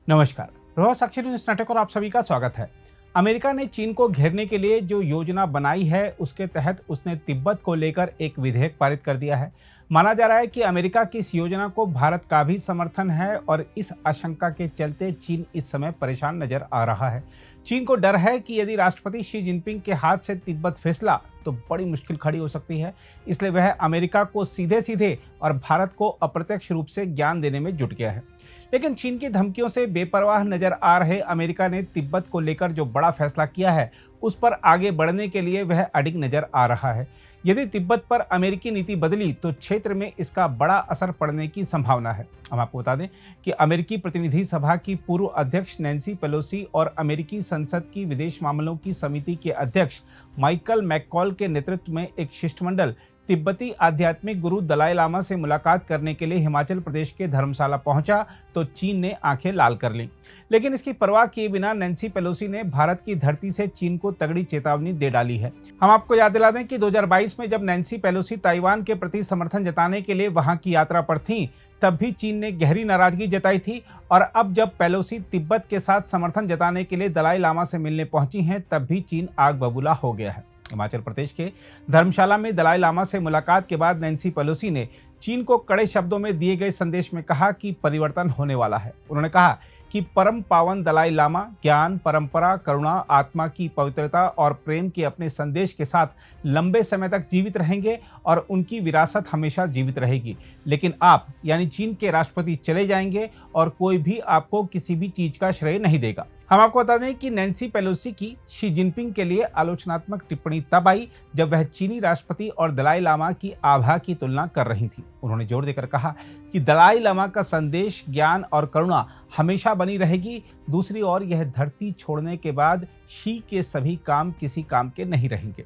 नमस्कार। प्रभाव साक्षी न्यूज नाटक और आप सभी का स्वागत है। अमेरिका ने चीन को घेरने के लिए जो योजना बनाई है उसके तहत उसने तिब्बत को लेकर एक विधेयक पारित कर दिया है। माना जा रहा है कि अमेरिका की इस योजना को भारत का भी समर्थन है और इस आशंका के चलते चीन इस समय परेशान नजर आ रहा है। चीन को डर है कि यदि राष्ट्रपति शी जिनपिंग के हाथ से तिब्बत फिसला तो बड़ी मुश्किल खड़ी हो सकती है। इसलिए वह अमेरिका को सीधे सीधे और भारत को अप्रत्यक्ष रूप से ज्ञान देने में जुट गया है। लेकिन चीन की धमकियों से बेपरवाह नजर आ रहे अमेरिका ने तिब्बत को लेकर जो बड़ा फैसला किया है उस पर आगे बढ़ने के लिए वह अडिग नजर आ रहा है। यदि तिब्बत पर अमेरिकी नीति बदली तो क्षेत्र में इसका बड़ा असर पड़ने की संभावना है। हम आपको बता दें कि अमेरिकी प्रतिनिधि सभा की पूर्व अध्यक्ष नैन्सी पेलोसी और अमेरिकी संसद की विदेश मामलों की समिति के अध्यक्ष माइकल मैककॉल के नेतृत्व में एक शिष्टमंडल तिब्बती आध्यात्मिक गुरु दलाई लामा से मुलाकात करने के लिए हिमाचल प्रदेश के धर्मशाला पहुंचा तो चीन ने आंखें लाल कर लीं। लेकिन इसकी परवाह किए बिना नैन्सी पेलोसी ने भारत की धरती से चीन को तगड़ी चेतावनी दे डाली है। हम आपको याद दिला दें कि 2022 में जब नैन्सी पेलोसी ताइवान के प्रति समर्थन जताने के लिए वहां की यात्रा पर थीं, तब भी चीन ने गहरी नाराजगी जताई थी और अब जब पेलोसी तिब्बत के साथ समर्थन जताने के लिए दलाई लामा से मिलने पहुंची हैं, तब भी चीन आग बबूला हो गया है। हिमाचल प्रदेश के धर्मशाला में दलाई लामा से मुलाकात के बाद नैन्सी पेलोसी ने चीन को कड़े शब्दों में दिए गए संदेश में कहा कि परिवर्तन होने वाला है। उन्होंने कहा कि परम पावन दलाई लामा ज्ञान, परंपरा, करुणा, आत्मा की पवित्रता और प्रेम के अपने संदेश के साथ लंबे समय तक जीवित रहेंगे और उनकी विरासत हमेशा जीवित रहेगी। लेकिन आप यानी चीन के राष्ट्रपति चले जाएंगे और कोई भी आपको किसी भी चीज का श्रेय नहीं देगा। हम आपको बता दें कि नैन्सी पेलोसी की शी जिनपिंग के लिए आलोचनात्मक टिप्पणी तब आई जब वह चीनी राष्ट्रपति और दलाई लामा की आभा की तुलना कर रही थी। उन्होंने जोर देकर कहा कि दलाई लामा का संदेश ज्ञान और करुणा हमेशा बनी रहेगी। दूसरी ओर यह धरती छोड़ने के बाद शी के सभी काम किसी काम के नहीं रहेंगे।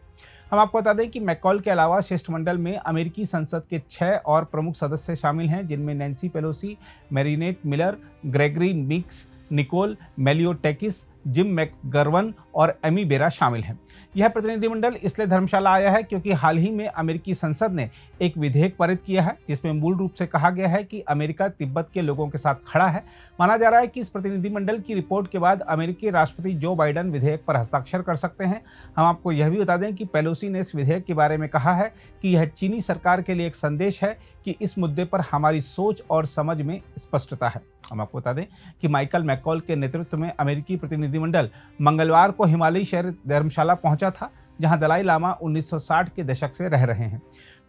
हम आपको बता दें कि मैककॉल के अलावा शिष्टमंडल में अमेरिकी संसद के 6 और प्रमुख सदस्य शामिल हैं, जिनमें Nancy Pelosi, Mariannette Miller, Gregory Meeks, Nicole Malliotakis, Jim McGovern और एमी बेरा शामिल हैं। यह प्रतिनिधिमंडल इसलिए धर्मशाला आया है क्योंकि हाल ही में अमेरिकी संसद ने एक विधेयक पारित किया है जिसमें मूल रूप से कहा गया है कि अमेरिका तिब्बत के लोगों के साथ खड़ा है। माना जा रहा है कि इस प्रतिनिधिमंडल की रिपोर्ट के बाद अमेरिकी राष्ट्रपति जो बाइडन विधेयक पर हस्ताक्षर कर सकते हैं। हम आपको यह भी बता दें कि पेलोसी ने इस विधेयक के बारे में कहा है कि यह चीनी सरकार के लिए एक संदेश है कि इस मुद्दे पर हमारी सोच और समझ में स्पष्टता है। हम आपको बता दें कि माइकल मैककॉल के नेतृत्व में अमेरिकी प्रतिनिधिमंडल मंगलवार को हिमालयी शहर धर्मशाला पहुंचा था, जहां दलाई लामा 1960 के दशक से रह रहे हैं।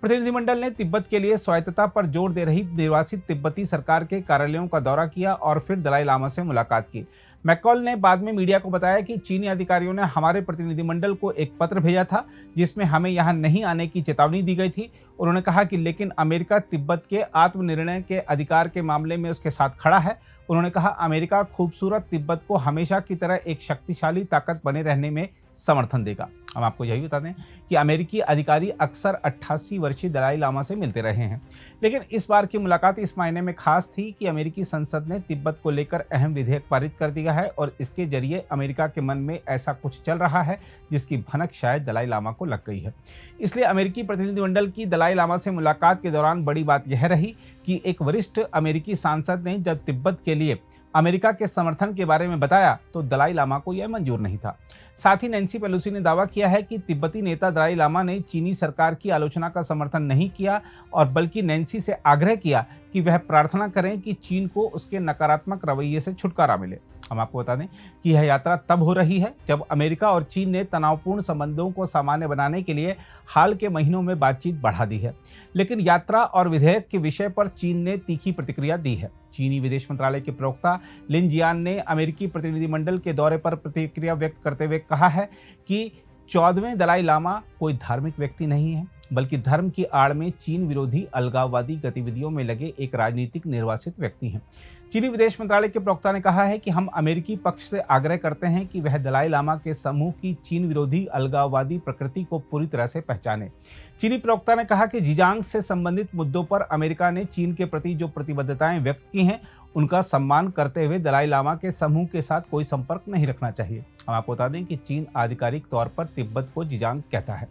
प्रतिनिधिमंडल ने तिब्बत के लिए स्वायत्तता पर जोर दे रही निर्वासित तिब्बती सरकार के कार्यालयों का दौरा किया और फिर दलाई लामा से मुलाकात की। मैककॉल ने बाद में मीडिया को बताया कि चीनी अधिकारियों ने हमारे प्रतिनिधिमंडल को एक पत्र भेजा था जिसमें हमें यहां नहीं आने की चेतावनी दी गई थी। उन्होंने कहा कि लेकिन अमेरिका तिब्बत के आत्मनिर्णय के अधिकार के मामले में उसके साथ खड़ा है। उन्होंने कहा अमेरिका खूबसूरत तिब्बत को हमेशा की तरह एक शक्तिशाली ताकत बने रहने में समर्थन देगा। हम आपको यही बता दें कि अमेरिकी अधिकारी अक्सर 88 वर्षीय दलाई लामा से मिलते रहे हैं, लेकिन इस बार की मुलाकात इस मायने में खास थी कि अमेरिकी संसद ने तिब्बत को लेकर अहम विधेयक पारित कर दिया है और इसके जरिए अमेरिका के मन में ऐसा कुछ चल रहा है जिसकी भनक शायद दलाई लामा को लग गई है। इसलिए अमेरिकी प्रतिनिधिमंडल की दलाई लामा से मुलाकात के दौरान बड़ी बात यह रही कि एक वरिष्ठ अमेरिकी सांसद ने जब तिब्बत के लिए अमेरिका के समर्थन के बारे में बताया तो दलाई लामा को यह मंजूर नहीं था। साथ ही नैन्सी पेलोसी ने दावा किया है कि तिब्बती नेता दलाई लामा ने चीनी सरकार की आलोचना का समर्थन नहीं किया और बल्कि नैन्सी से आग्रह किया कि वह प्रार्थना करें कि चीन को उसके नकारात्मक रवैये से छुटकारा मिले। हम आपको बता दें कि यह यात्रा तब हो रही है जब अमेरिका और चीन ने तनावपूर्ण संबंधों को सामान्य बनाने के लिए हाल के महीनों में बातचीत बढ़ा दी है। लेकिन यात्रा और विधेयक के विषय पर चीन ने तीखी प्रतिक्रिया दी है। चीनी विदेश मंत्रालय के प्रवक्ता लिन जियान ने अमेरिकी प्रतिनिधिमंडल के दौरे पर प्रतिक्रिया व्यक्त करते हुए कहा है कि 14वें दलाई लामा कोई धार्मिक व्यक्ति नहीं है, बल्कि धर्म की आड़ में चीन विरोधी अलगाववादी गतिविधियों में लगे एक राजनीतिक निर्वासित व्यक्ति हैं। चीनी विदेश मंत्रालय के प्रवक्ता ने कहा है कि हम अमेरिकी पक्ष से आग्रह करते हैं कि वह दलाई लामा के समूह की चीन विरोधी अलगाववादी प्रकृति को पूरी तरह से पहचाने। चीनी प्रवक्ता ने कहा कि जीजांग से संबंधित मुद्दों पर अमेरिका ने चीन के प्रति जो प्रतिबद्धताएं व्यक्त की हैं उनका सम्मान करते हुए दलाई लामा के समूह के साथ कोई संपर्क नहीं रखना चाहिए। हम आपको बता दें कि चीन आधिकारिक तौर पर तिब्बत को जीजांग कहता है।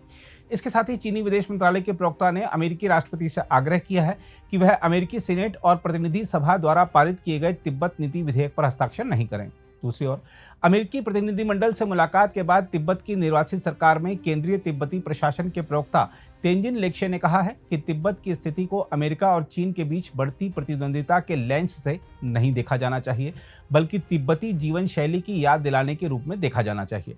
इसके साथ ही चीनी विदेश मंत्रालय के प्रवक्ता ने अमेरिकी राष्ट्रपति से आग्रह किया है कि वह अमेरिकी सीनेट और प्रतिनिधि सभा द्वारा पारित किए गए तिब्बत नीति विधेयक पर हस्ताक्षर नहीं करें। दूसरी ओर अमेरिकी प्रतिनिधिमंडल से मुलाकात के बाद तिब्बत की निर्वाचित सरकार में केंद्रीय तिब्बती प्रशासन के प्रवक्ता तेंजिन लेक्शे ने कहा है कि तिब्बत की स्थिति को अमेरिका और चीन के बीच बढ़ती प्रतिद्वंदिता के लेंस से नहीं देखा जाना चाहिए, बल्कि तिब्बती जीवन शैली की याद दिलाने के रूप में देखा जाना चाहिए।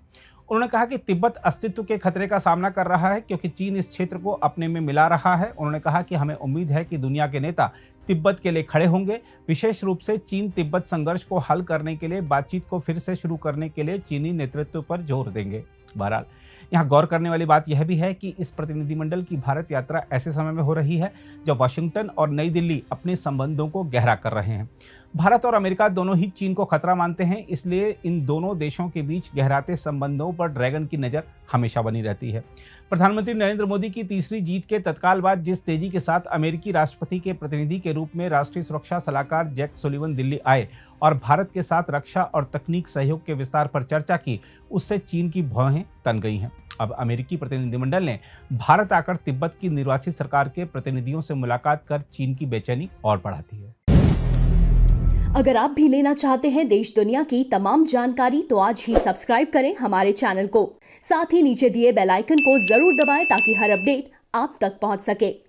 उन्होंने कहा कि तिब्बत अस्तित्व के खतरे का सामना कर रहा है क्योंकि चीन इस क्षेत्र को अपने में मिला रहा है। उन्होंने कहा कि हमें उम्मीद है कि दुनिया के नेता तिब्बत के लिए खड़े होंगे। विशेष रूप से चीन तिब्बत संघर्ष को हल करने के लिए बातचीत को फिर से शुरू करने के लिए चीनी नेतृत्व पर जोर देंगे। बहरहाल यहाँ गौर करने वाली बात यह भी है कि इस प्रतिनिधिमंडल की भारत यात्रा ऐसे समय में हो रही है जब वाशिंगटन और नई दिल्ली अपने संबंधों को गहरा कर रहे हैं। भारत और अमेरिका दोनों ही चीन को खतरा मानते हैं, इसलिए इन दोनों देशों के बीच गहराते संबंधों पर ड्रैगन की नज़र हमेशा बनी रहती है। प्रधानमंत्री नरेंद्र मोदी की तीसरी जीत के तत्काल बाद जिस तेजी के साथ अमेरिकी राष्ट्रपति के प्रतिनिधि के रूप में राष्ट्रीय सुरक्षा सलाहकार जैक सुलिवन दिल्ली आए और भारत के साथ रक्षा और तकनीक सहयोग के विस्तार पर चर्चा की, उससे चीन की भौहें तन गई हैं। अब अमेरिकी प्रतिनिधिमंडल ने भारत आकर तिब्बत की निर्वाचित सरकार के प्रतिनिधियों से मुलाकात कर चीन की बेचैनी और बढ़ाती है। अगर आप भी लेना चाहते हैं देश दुनिया की तमाम जानकारी तो आज ही सब्सक्राइब करें हमारे चैनल को। साथ ही नीचे दिए बेल आइकन को जरूर दबाएं ताकि हर अपडेट आप तक पहुंच सके।